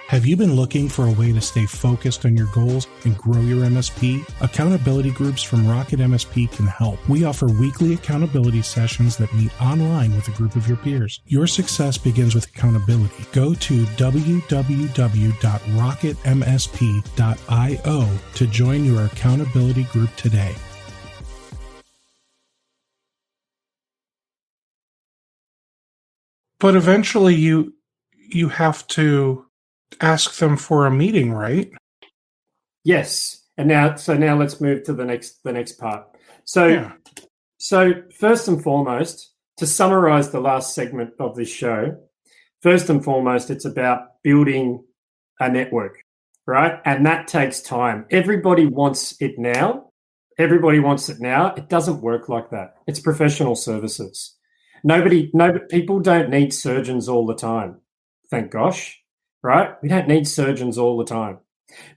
Have you been looking for a way to stay focused on your goals and grow your MSP? Accountability groups from RocketMSP can help. We offer weekly accountability sessions that meet online with a group of your peers. Your success begins with accountability. Go to www.rocketmsp.io to join your accountability group today. But eventually you have to ask them for a meeting, right? Yes. And now let's move to the next part. So first and foremost, to summarize the last segment of this show, first and foremost, it's about building a network, right? And that takes time. Everybody wants it now. It doesn't work like that. It's professional services. People don't need surgeons all the time. Thank gosh. Right? We don't need surgeons all the time,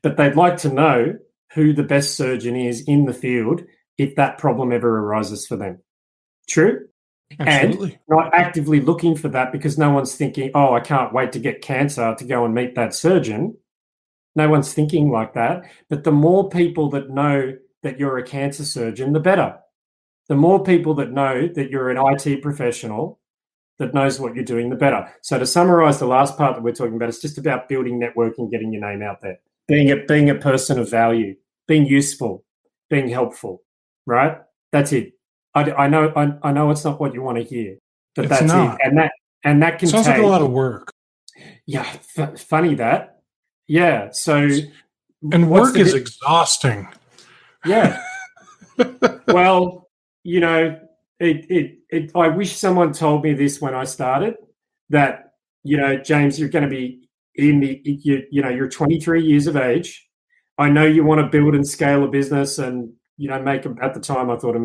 but they'd like to know who the best surgeon is in the field if that problem ever arises for them. True? Absolutely. And not actively looking for that because no one's thinking, oh, I can't wait to get cancer to go and meet that surgeon. No one's thinking like that. But the more people that know that you're a cancer surgeon, the better. The more people that know that you're an IT professional that knows what you're doing, the better. So to summarize the last part that we're talking about, it's just about building networking, getting your name out there, being a person of value, being useful, being helpful, right? That's it. I know it's not what you want to hear, but it's that's not. it. And that can sounds like a lot of work. Yeah, funny that. Yeah. So and work is exhausting. Yeah. Well, you know, I wish someone told me this when I started, that, you know, James, you're going to be you're 23 years of age. I know you want to build and scale a business and, you know, at the time I thought,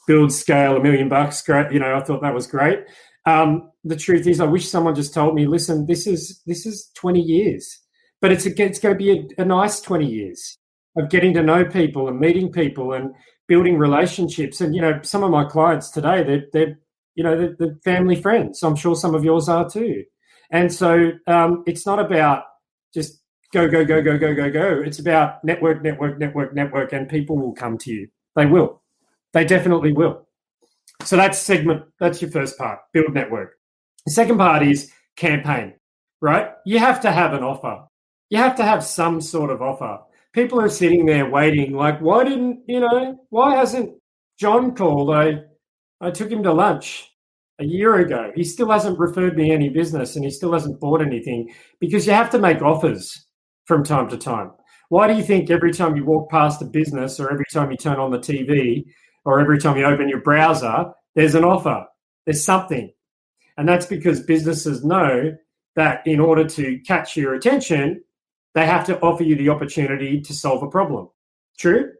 build, scale $1 million. Great. You know, I thought that was great. The truth is I wish someone just told me, listen, this is 20 years, but it's going to be a nice 20 years of getting to know people and meeting people and building relationships. And, you know, some of my clients today, they're family friends. I'm sure some of yours are too. And so it's not about just go. It's about network, and people will come to you. They will. They definitely will. So that's your first part, build network. The second part is campaign, right? You have to have an offer. You have to have some sort of offer. People are sitting there waiting, like, why hasn't John called? I took him to lunch a year ago. He still hasn't referred me any business and he still hasn't bought anything, because you have to make offers from time to time. Why do you think every time you walk past a business or every time you turn on the TV or every time you open your browser, there's an offer? There's something. And that's because businesses know that in order to catch your attention, they have to offer you the opportunity to solve a problem. True?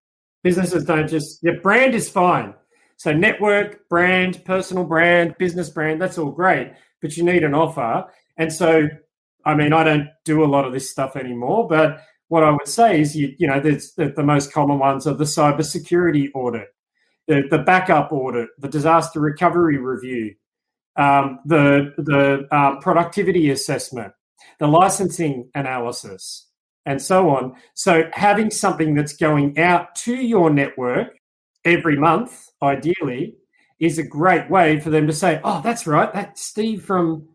Businesses don't your brand is fine. So network, brand, personal brand, business brand, that's all great, but you need an offer. And so, I mean, I don't do a lot of this stuff anymore, but what I would say is, there's the most common ones are the cybersecurity audit, the backup audit, the disaster recovery review, the productivity assessment, the licensing analysis, and so on. So having something that's going out to your network every month, ideally, is a great way for them to say, oh, that's right, that's Steve from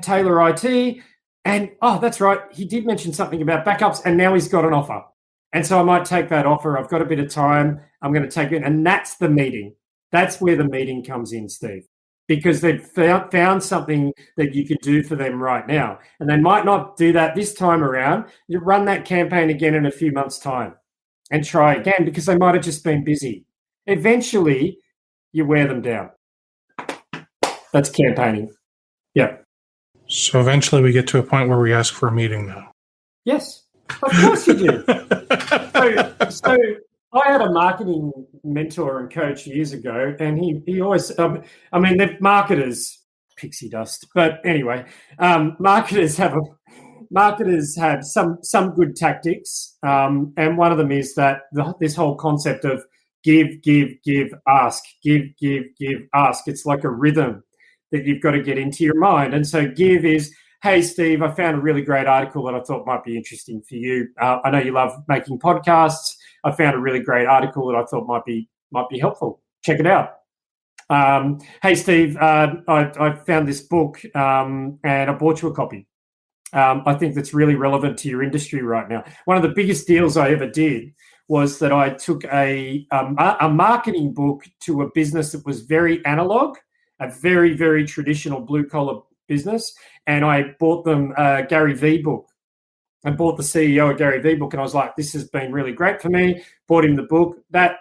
Taylor IT, and oh, that's right, he did mention something about backups, and now he's got an offer. And so I might take that offer. I've got a bit of time. I'm going to take it. And that's the meeting. That's where the meeting comes in, Steve, because they've found something that you could do for them right now. And they might not do that this time around. You run that campaign again in a few months' time and try again, because they might have just been busy. Eventually, you wear them down. That's campaigning. Yeah. So eventually we get to a point where we ask for a meeting now. Yes, of course you do. So I had a marketing mentor and coach years ago, and he always, they're marketers, pixie dust. But anyway, marketers have some good tactics, and one of them is that this whole concept of give, ask, give, ask. It's like a rhythm that you've got to get into your mind. And so give is, hey, Steve, I found a really great article that I thought might be interesting for you. I know you love making podcasts. I found a really great article that I thought might be helpful. Check it out. Hey, Steve, I found this book and I bought you a copy. I think that's really relevant to your industry right now. One of the biggest deals I ever did was that I took a marketing book to a business that was very analog, a very, very traditional blue-collar business, and I bought them a Gary Vee book. I bought the CEO of Gary Vee book, and I was like, this has been really great for me. Bought him the book. That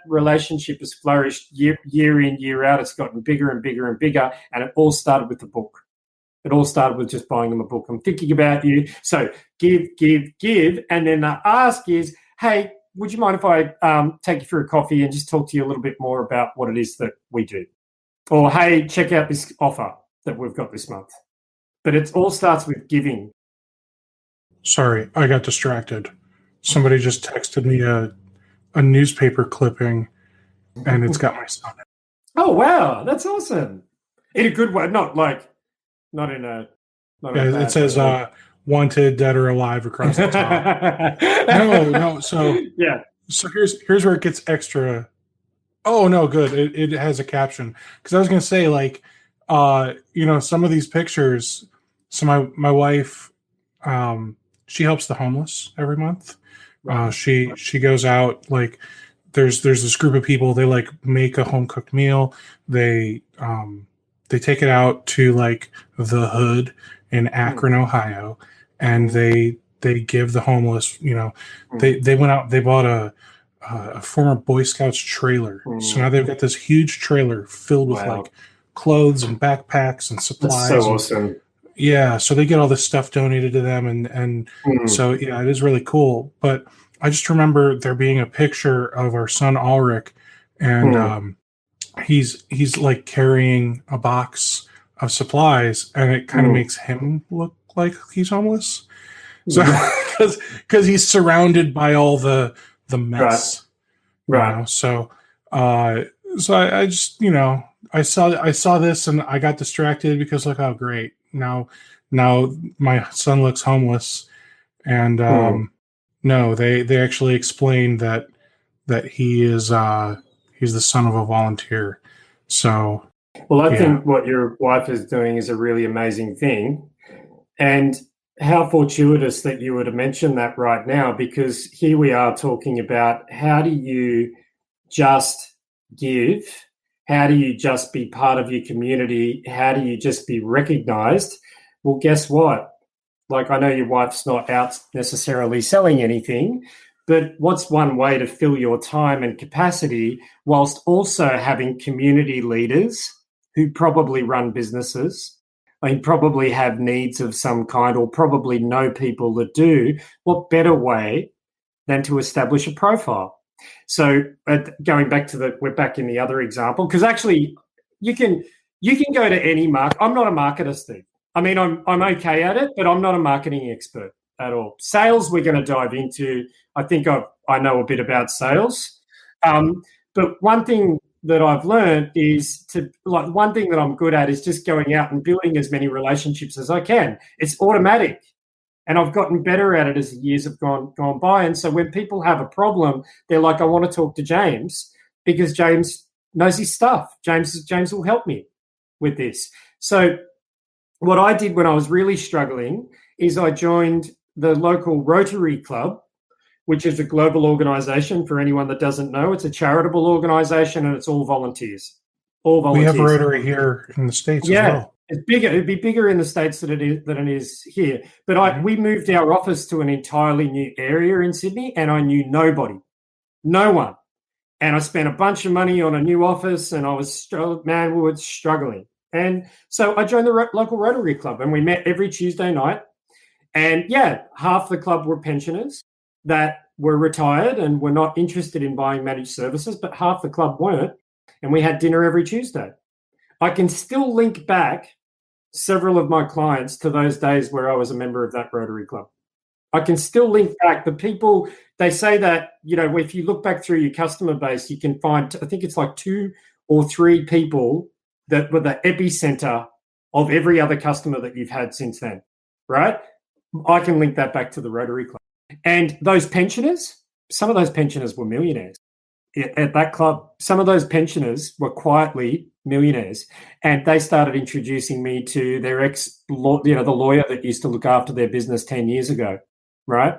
relationship has flourished year in, year out. It's gotten bigger and bigger and bigger, and it all started with the book. It all started with just buying them a book. I'm thinking about you. So give. And then the ask is, hey, would you mind if I take you for a coffee and just talk to you a little bit more about what it is that we do? Or, hey, check out this offer that we've got this month. But it all starts with giving. Sorry, I got distracted. Somebody just texted me a newspaper clipping, and it's got my son in it. Oh, wow. That's awesome. In a good way. Not in a... it says wanted, dead or alive across the top. No. So yeah. So here's where it gets extra. Oh, no, good. It has a caption. Because I was going to say, like, some of these pictures, so my wife... she helps the homeless every month. Right. She goes out, like there's this group of people, they like make a home cooked meal. They take it out to like the hood in Akron, Ohio, and they give the homeless, they went out, they bought a former Boy Scouts trailer. So now they've got this huge trailer filled with like clothes and backpacks and supplies. That's so awesome. Yeah, so they get all this stuff donated to them, and so yeah, it is really cool. But I just remember there being a picture of our son Ulrich, and he's like carrying a box of supplies, and it kind of makes him look like he's homeless. So because he's surrounded by all the mess, right? So I just I saw this and I got distracted because look how great. Now my son looks homeless, and no, they actually explained that he is he's the son of a volunteer. So I think what your wife is doing is a really amazing thing, and how fortuitous that you were to mention that right now, because here we are talking about how do you just give. How do you just be part of your community? How do you just be recognized? Well, guess what? Like, I know your wife's not out necessarily selling anything, but what's one way to fill your time and capacity whilst also having community leaders who probably run businesses, probably have needs of some kind, or probably know people that do? What better way than to establish a profile? So going back to we're back in the other example, because actually you can go to any market. I'm not a marketer, Steve. I mean, I'm okay at it, but I'm not a marketing expert at all. Sales, we're going to dive into. I think I know a bit about sales. But one thing that I've learned is one thing that I'm good at is just going out and building as many relationships as I can. It's automatic. And I've gotten better at it as the years have gone by. And so when people have a problem, they're like, I want to talk to James because James knows his stuff. James will help me with this. So what I did when I was really struggling is I joined the local Rotary Club, which is a global organization. For anyone that doesn't know, it's a charitable organization and it's all volunteers. We have Rotary here in the States as well. It's bigger. It'd be bigger in the States than it is here. But we moved our office to an entirely new area in Sydney, and I knew nobody, no one. And I spent a bunch of money on a new office, and we were struggling. And so I joined the local Rotary Club, and we met every Tuesday night. And half the club were pensioners that were retired and were not interested in buying managed services, but half the club weren't. And we had dinner every Tuesday. I can still link back several of my clients to those days where I was a member of that Rotary Club. I can still link back the people. They say that, if you look back through your customer base, you can find, I think it's like 2 or 3 people that were the epicenter of every other customer that you've had since then. right? I can link that back to the Rotary Club. And those pensioners, some of those pensioners were millionaires. At that club, some of those pensioners were quietly millionaires, and they started introducing me to their the lawyer that used to look after their business 10 years ago, right?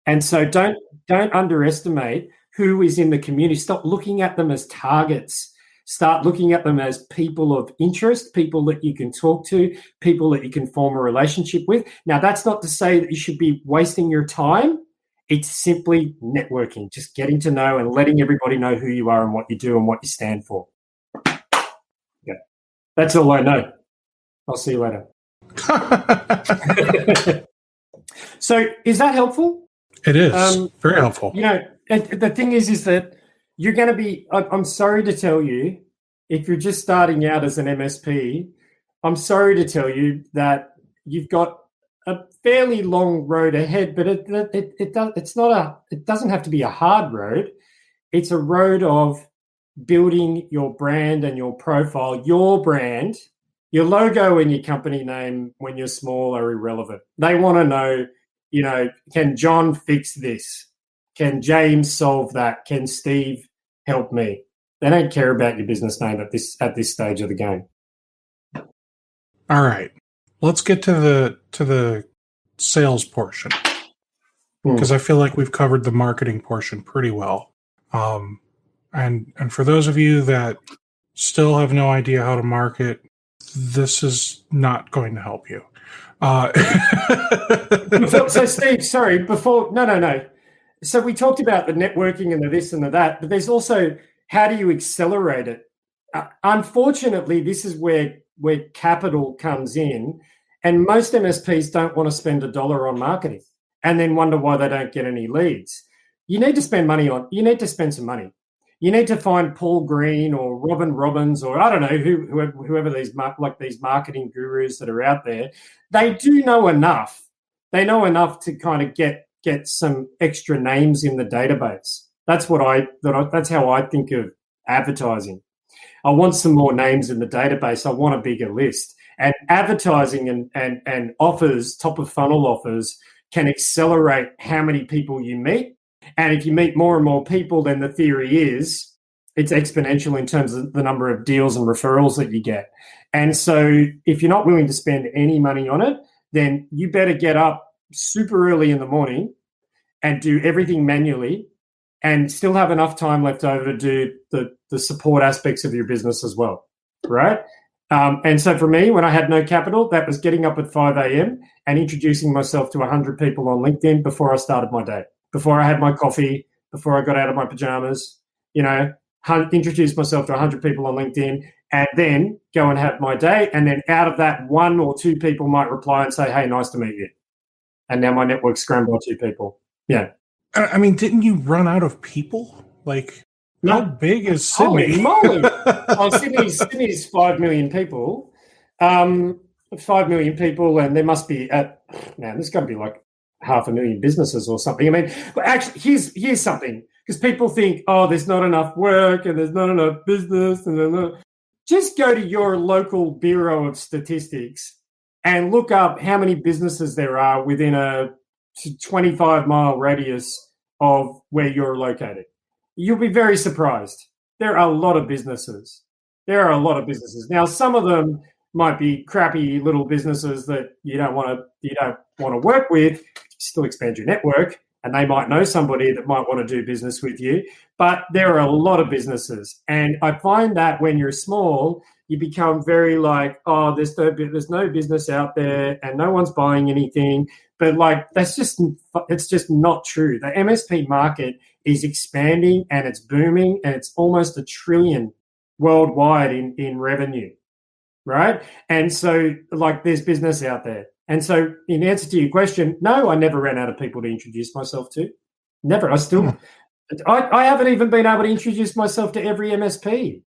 And so don't underestimate who is in the community. Stop looking at them as targets. Start looking at them as people of interest, people that you can talk to, people that you can form a relationship with. Now, that's not to say that you should be wasting your time. It's simply networking, just getting to know and letting everybody know who you are and what you do and what you stand for. Yeah, that's all I know. I'll see you later. So is that helpful? It is very helpful. The thing is that you're going to be, I'm sorry to tell you, if you're just starting out as an MSP, I'm sorry to tell you that you've got a fairly long road ahead, but it doesn't have to be a hard road. It's a road of building your brand and your profile. Your brand, your logo and your company name when you're small are irrelevant. They want to know, can John fix this? Can James solve that? Can Steve help me? They don't care about your business name at this stage of the game. All right. Let's get to the sales portion, because I feel like we've covered the marketing portion pretty well. And for those of you that still have no idea how to market, this is not going to help you. So Steve, sorry, no. So we talked about the networking and the this and the that, but there's also how do you accelerate it? Unfortunately, this is where capital comes in, and most MSPs don't want to spend $1 on marketing and then wonder why they don't get any leads. You need to spend some money. You need to find Paul Green or Robin Robbins or I don't know whoever these marketing gurus that are out there. They do know enough. They know enough to kind of get some extra names in the database. That's how I think of advertising. I want some more names in the database. I want a bigger list. And advertising and offers, top of funnel offers, can accelerate how many people you meet. And if you meet more and more people, then the theory is it's exponential in terms of the number of deals and referrals that you get. And so if you're not willing to spend any money on it, then you better get up super early in the morning and do everything manually and still have enough time left over to do the support aspects of your business as well, right? And so for me, when I had no capital, that was getting up at 5 a.m. and introducing myself to 100 people on LinkedIn before I started my day, before I had my coffee, before I got out of my pajamas, introduce myself to 100 people on LinkedIn and then go and have my day. And then out of that, 1 or 2 people might reply and say, hey, nice to meet you. And now my network's grown by 2 people. Yeah. I mean, didn't you run out of people? How big is Sydney? Holy moly. Oh, Sydney's 5 million people. 5 million people, and there must be, there's got to be like 500,000 businesses or something. I mean, but actually, here's something, because people think, there's not enough work and there's not enough business. Just go to your local Bureau of Statistics and look up how many businesses there are within a 25-mile radius of where you're located. You'll be very surprised. There are a lot of businesses. Now, some of them might be crappy little businesses that you don't want to work with. Still expand your network, and they might know somebody that might want to do business with you. But there are a lot of businesses, and I find that when you're small, you become very like, there's no business out there, and no one's buying anything. But it's just not true. The MSP market is expanding and it's booming, and it's almost $1 trillion worldwide in revenue, right? And so there's business out there. And so in answer to your question, no, I never ran out of people to introduce myself to. Never. I haven't even been able to introduce myself to every MSP.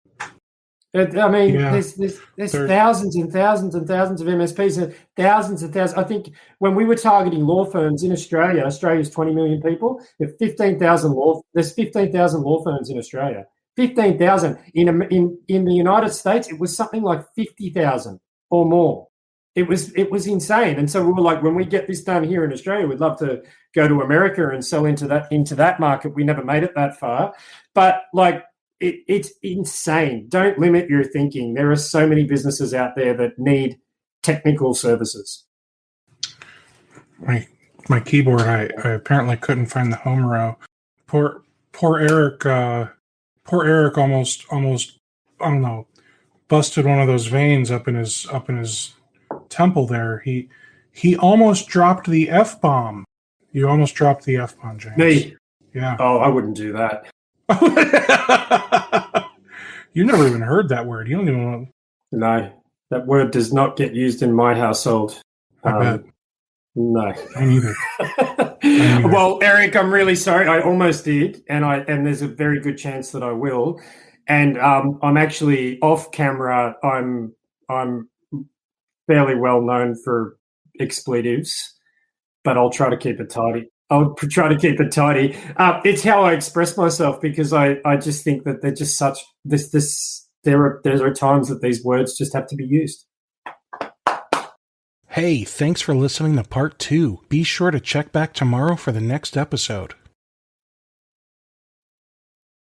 I mean, there's thousands and thousands and thousands of MSPs, and thousands and thousands. I think when we were targeting law firms in Australia's 20 million people. There's 15,000 law firms in Australia. 15,000 in the United States. It was something like 50,000 or more. It was insane. And so we were like, when we get this done here in Australia, we'd love to go to America and sell into that market. We never made it that far. But like it's insane. Don't limit your thinking. There are so many businesses out there that need technical services. My keyboard, I apparently couldn't find the home row. Poor Eric almost I don't know, busted one of those veins up in his temple there. He almost dropped the F-bomb. You almost dropped the F-bomb, James. Me? Yeah. Oh, I wouldn't do that. You never even heard that word. You don't even know. No, that word does not get used in my household. I bet. No. I neither. Well, Eric, I'm really sorry. I almost did, and there's a very good chance that I will. And I'm actually off camera. I'm fairly well known for expletives, but I'll try to keep it tidy. It's how I express myself, because I just think that they're just such there are times that these words just have to be used. Hey, thanks for listening to part 2. Be sure to check back tomorrow for the next episode.